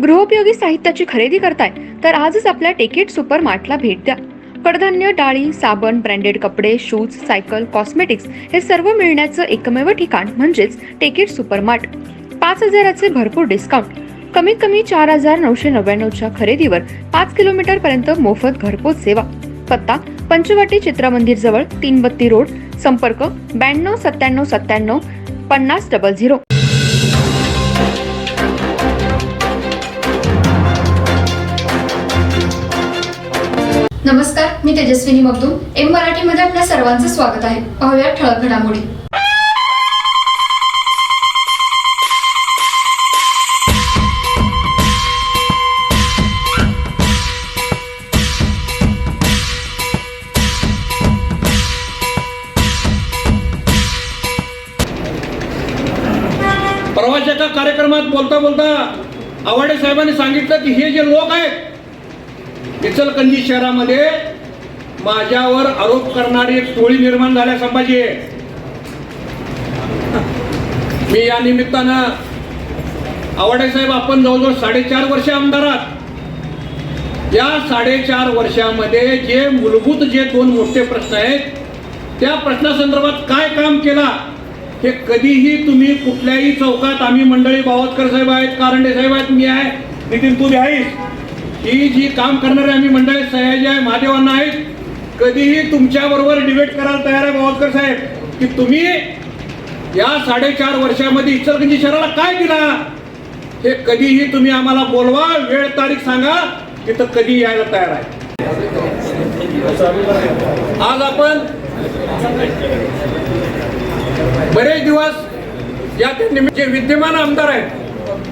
गृहोपयोगी साहित्याची खरेदी करताय तर आजच आपल्या टेकेट सुपर मार्टला भेट द्या. कडधान्य, डाळी, साबण, ब्रँडेड कपडे, शूज, सायकल, कॉस्मेटिक्स हे सर्व मिळण्याचं एकमेव ठिकाण म्हणजेच टेकेट सुपर मार्ट. 5,000चे भरपूर डिस्काउंट. कमीत कमी 4,999च्या खरेदीवर 5 किलोमीटर पर्यंत मोफत घरपोच सेवा. पत्ता पंचवटी चित्रमंदिर जवळ, 332 रोड. संपर्क 92 97 97 50 00. नमस्कार, मी तेजस्विनी मगदूम. एम मराठीमध्ये आपल्या सर्वांचं स्वागत आहे. पाहूया ठळक घडामोडी. परवाच्या एका कार्यक्रमात बोलता बोलता आवाडे साहेबांनी सांगितलं की हे जे लोक आहेत इचलकरंजी शहरामध्ये माझ्यावर आरोप करणारी एक टोळी निर्माण झाल्या संभाजी आहे. मी या निमित्तानं आवाडे साहेब, आपण जवळजवळ 4.5 वर्ष आमदार आहात. या 4.5 वर्षामध्ये जे मूलभूत जे 2 मोठे प्रश्न आहेत त्या प्रश्नासंदर्भात काय काम केला हे कधीही तुम्ही कुठल्याही चौकात, आम्ही मंडळी, बावतकर साहेब आहेत, कारंडे साहेब आहेत, मी आहे, नितीन तू आहेस, ही जी काम करणारे आम्ही मंडळी, सयाजी आहे, महादेवांना आहेत, कधीही तुमच्या बरोबर डिबेट करायला तयार आहे बावतकर साहेब की तुम्ही या 4.5 वर्षामध्ये इचलकरंजी शहराला काय दिला हे कधीही तुम्ही आम्हाला बोलवा, वेळ तारीख सांगा, तिथं कधी यायला तयार आहे. आज आपण बरेच दिवस या जे विद्यमान आमदार आहेत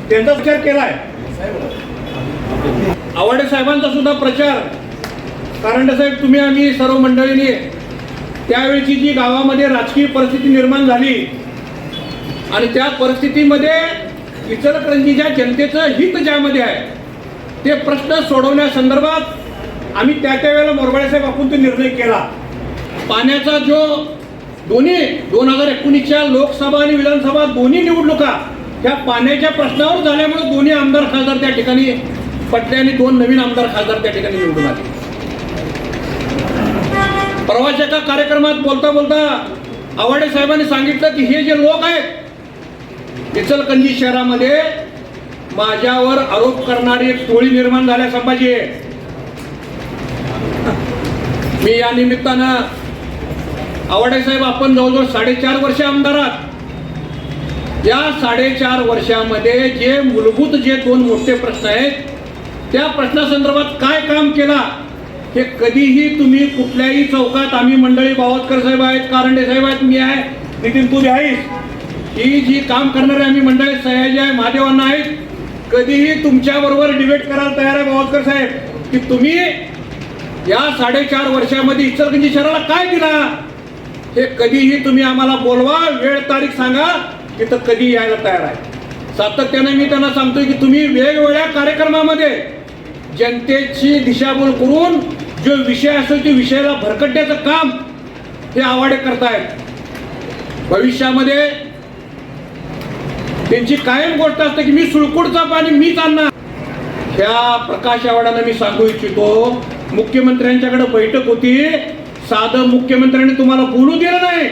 त्यांचा विचार केलाय. आवाडे साहेबांचा सुद्धा प्रचार, कारंडे साहेब, तुम्ही, आम्ही सर्व मंडळींनी त्यावेळची जी गावामध्ये राजकीय परिस्थिती निर्माण झाली आणि त्या परिस्थितीमध्ये इचलकरंजीच्या जनतेचं हित ज्यामध्ये आहे ते प्रश्न सोडवण्यासंदर्भात आम्ही त्या वेळेला मोरबाळे साहेब आपण तो निर्णय केला. पाण्याचा जो दोन्ही 2019च्या लोकसभा आणि विधानसभा दोन्ही निवडणुका ह्या पाण्याच्या प्रश्नावर झाल्यामुळे दोन्ही आमदार खासदार त्या ठिकाणी पटले आणि 2 नवीन आमदार खासदार त्या ठिकाणी निवडून आले. परवाच्या एका कार्यक्रमात बोलता बोलता आवाडे साहेबांनी सांगितलं की हे जे लोक आहेत इचलकरंजी शहरामध्ये माझ्यावर आरोप करणारी एक टोळी निर्माण झाल्या संभाजी आहे. मी या निमित्तानं आवाडे साहेब, आपण जवळजवळ 4.5 वर्ष आमदार आहात. या 4.5 वर्षामध्ये जे मूलभूत जे 2 मोठे प्रश्न आहेत त्या प्रश्नासंदर्भात काय काम केला हे कधीही तुम्ही कुठल्याही चौकात, आम्ही मंडळी, बावतकर साहेब आहेत, कारंडे साहेब आहेत, मी आहे, नितीन तू आहेस, ही जी काम करणारे आम्ही मंडळी, सयाजी आहे, महादेवांना आहेत, कधीही तुमच्या बरोबर डिबेट करायला तयार आहे बावतकर साहेब की तुम्ही या 4.5 वर्षामध्ये इचलकरंजी शहराला काय दिला हे कधीही तुम्ही आम्हाला बोलवा, वेळ तारीख सांगा, तिथं कधी यायला तयार आहे. सातत्याने मी त्यांना सांगतोय की तुम्ही वेगवेगळ्या कार्यक्रमामध्ये जनतेची दिशाभूल करून जो विषय असतो त्या विषयाला भरकटण्याचं काम हे आवाडे करतायत. भविष्यामध्ये त्यांची कायम गोष्ट असते की मी सुळकुडचं पाणी मीच आणणार. ह्या प्रकाश आवाडांना मी सांगू इच्छितो, मुख्यमंत्र्यांच्याकडे बैठक होती, साधं मुख्यमंत्र्यांनी तुम्हाला बोलू दिलं नाही,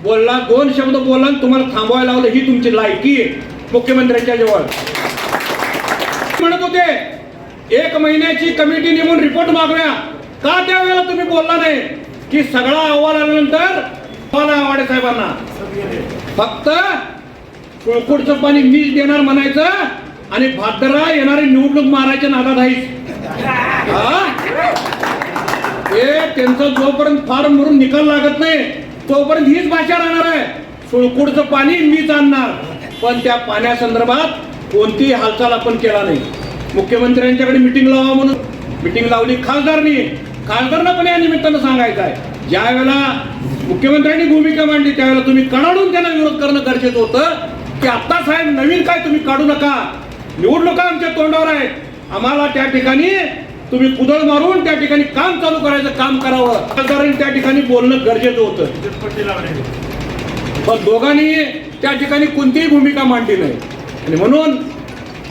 बोलला 2 शब्द बोलला आणि तुम्हाला थांबवायला लावलं, ही तुमची लायकी आहे मुख्यमंत्र्यांच्या जवळ. म्हणत होते 1 महिन्याची कमिटी नेमून रिपोर्ट मागूया, का त्यावेळेला तुम्ही बोलला नाही की सगळा अहवाल आल्यानंतर आवाडे साहेबांना फक्त कुळकुडचं पाणी मीच देणार म्हणायचं आणि भाद्रा येणारी निवडणूक मारायच्या नादात आहेस. हे त्यांचं जोपर्यंत फार्म भरून निकाल लागत नाही तोपर्यंत हीच भाषा राहणार आहे, सुळकुडचं पाणी मीच आणणार. पण त्या पाण्यासंदर्भात कोणतीही हालचाल आपण केला नाही. मुख्यमंत्र्यांच्याकडे मिटिंग लावा म्हणून मिटिंग लावली खासदारांना पण या निमित्तानं सांगायचं आहे, ज्या वेळेला मुख्यमंत्र्यांनी भूमिका मांडली त्यावेळेला तुम्ही कडाडून त्यांना विरोध करणं गरजेचं होतं की आता साहेब नवीन काय तुम्ही काढू नका, निवडणुका आमच्या तोंडावर आहेत, आम्हाला त्या ठिकाणी तुम्ही कुदळ मारून त्या ठिकाणी काम चालू करायचं, काम करावं, खासदारांनी त्या ठिकाणी बोलणं गरजेचं होतं. पण दोघांनी त्या ठिकाणी कोणतीही भूमिका मांडली नाही आणि म्हणून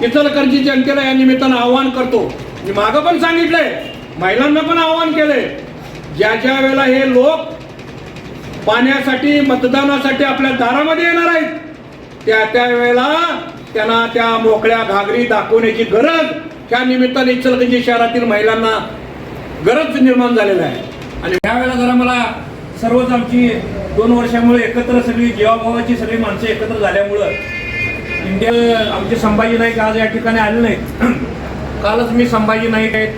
इचलकरंजी जनतेला या निमित्तानं आवाहन करतो. मी मागं पण सांगितलंय, महिलांना पण आवाहन केलंय, ज्या ज्या वेळेला हे लोक पाण्यासाठी मतदानासाठी आपल्या दारामध्ये येणार आहेत, त्या वेळेला त्यांना त्या मोकळ्या घागरी दाखवण्याची गरज त्या निमित्ताने इचलकरंजी शहरातील महिलांना गरज निर्माण झालेला आहे. आणि त्यावेळेला जरा मला सर्वच आमची 2 वर्षामुळे एकत्र सगळी जीवाभावाची सगळी माणसं एकत्र झाल्यामुळं इंडिया आमचे संभाजी नाईक आज या ठिकाणी आले नाहीत. कालच मी संभाजी नाईक आहेत,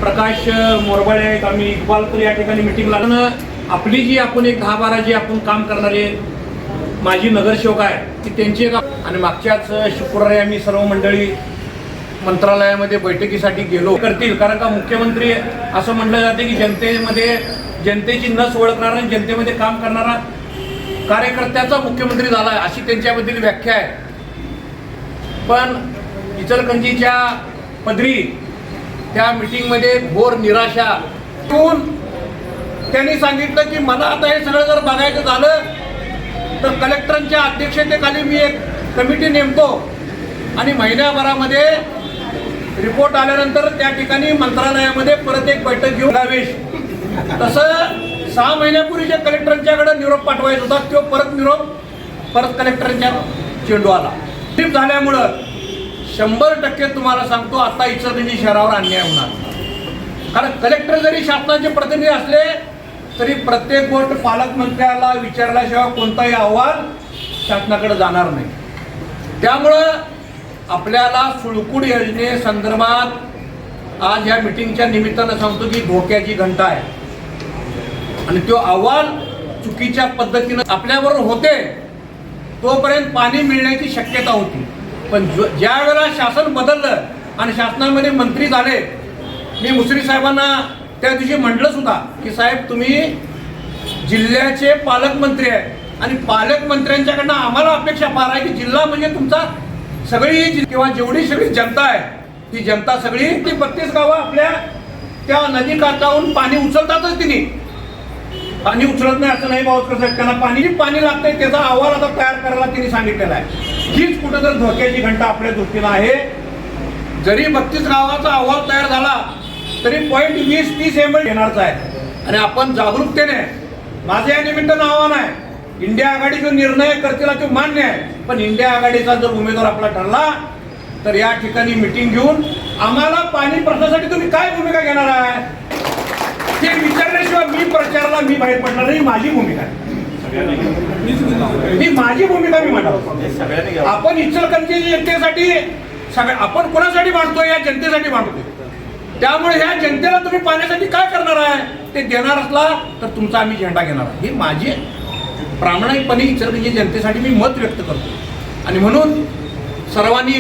प्रकाश मोरबाळे आहेत, आम्ही इक्बालकर या ठिकाणी मिटिंगला आपली जी आपण एक 10-12 जी आपण काम करणारे माझी नगरसेवक आहे की त्यांची एक आणि मागच्याच शुक्रवारी आम्ही सर्व मंडळी मंत्रालयामध्ये बैठकीसाठी गेलो करतील. कारण का मुख्यमंत्री असं म्हटलं जाते की जनतेमध्ये जनतेची नस ओळखणारा आणि जनतेमध्ये काम करणारा कार्यकर्त्याचा मुख्यमंत्री झाला आहे अशी त्यांच्याबद्दल व्याख्या आहे. पण इचलकरंजीच्या पदरी त्या मिटिंगमध्ये घोर निराशा येऊन त्यांनी सांगितलं की मला आता हे सगळं जर बघायचं झालं तर कलेक्टरांच्या अध्यक्षतेखाली मी एक कमिटी नेमतो आणि महिन्याभरामध्ये रिपोर्ट आल्यानंतर त्या ठिकाणी मंत्रालयामध्ये परत एक बैठक घेऊन लावेश. तसं 6 महिन्यापूर्वी जे कलेक्टरांच्याकडे निरोप पाठवायचा होता तो परत कलेक्टरांच्या चेंडू आला. ट्रिप झाल्यामुळं 100% तुम्हाला सांगतो आता इचलकरंजी शहरावर अन्याय होणार. कारण कलेक्टर जरी शासनाचे प्रतिनिधी असले तरी प्रत्येक गोष्ट पालकमंत्र्याला विचारल्याशिवाय कोणताही अहवाल शासनाकडे जाणार नाही. त्यामुळं आपल्याला सुळकुड योजनेसंदर्भात आज या मिटिंगच्या निमित्तानं सांगतो की धोक्याची घंटा आहे आणि तो अहवाल चुकीच्या पद्धतीनं आपल्याबरोबर होते तोपर्यंत पाणी मिळण्याची शक्यता होती. पण ज्या वेळेला शासन बदललं आणि शासनामध्ये मंत्री झाले, मी मुश्रीफ साहेबांना त्या दिवशी म्हटलं सुद्धा की साहेब तुम्ही जिल्ह्याचे पालकमंत्री आहे आणि पालकमंत्र्यांच्याकडनं आम्हाला अपेक्षा फार आहे की जिल्हा म्हणजे तुमचा सगळी किंवा जेवढी सगळी जनता आहे ती जनता सगळी ती 32 गावं आपल्या त्या नदी काठावरून पाणी उचलतातच. तिने पाणी उचलत नाही असं नाही भाऊ कसं त्यांना पाणी लागतंय त्याचा अहवाल आता तयार करायला तिने सांगितलेला आहे. हीच कुठं तर धोक्याची घंटा आपल्या दृष्टीनं आहे. जरी 32 गावाचा अहवाल तयार झाला तरी 0.20-30 ml येणारच आहे आणि आपण जागरूकतेने माझं या निमित्तानं आव्हान आहे, इंडिया आघाडी जो निर्णय करतील तो मान्य आहे, पण इंडिया आघाडीचा जर उमेदवार आपला ठरला तर या ठिकाणी मिटिंग घेऊन आम्हाला पाणी प्रश्नासाठी तुम्ही काय भूमिका घेणार आहे ते विचारल्याशिवाय मी प्रचाराला मी बाहेर पडणार नाही. माझी भूमिका आहे, माझी भूमिका मी म्हणतो. आपण इचलकरंजी जनतेसाठी आपण कोणासाठी मांडतोय? या जनतेसाठी मांडतोय. त्यामुळे ह्या जनतेला तुम्ही पाण्यासाठी काय करणार आहे ते देणार असला तर तुमचा आम्ही झेंडा घेणार आहे. ही माझी प्रामाणिकपणे इचलकरंजी जनतेसाठी मी मत व्यक्त करतो आणि म्हणून सर्वांनी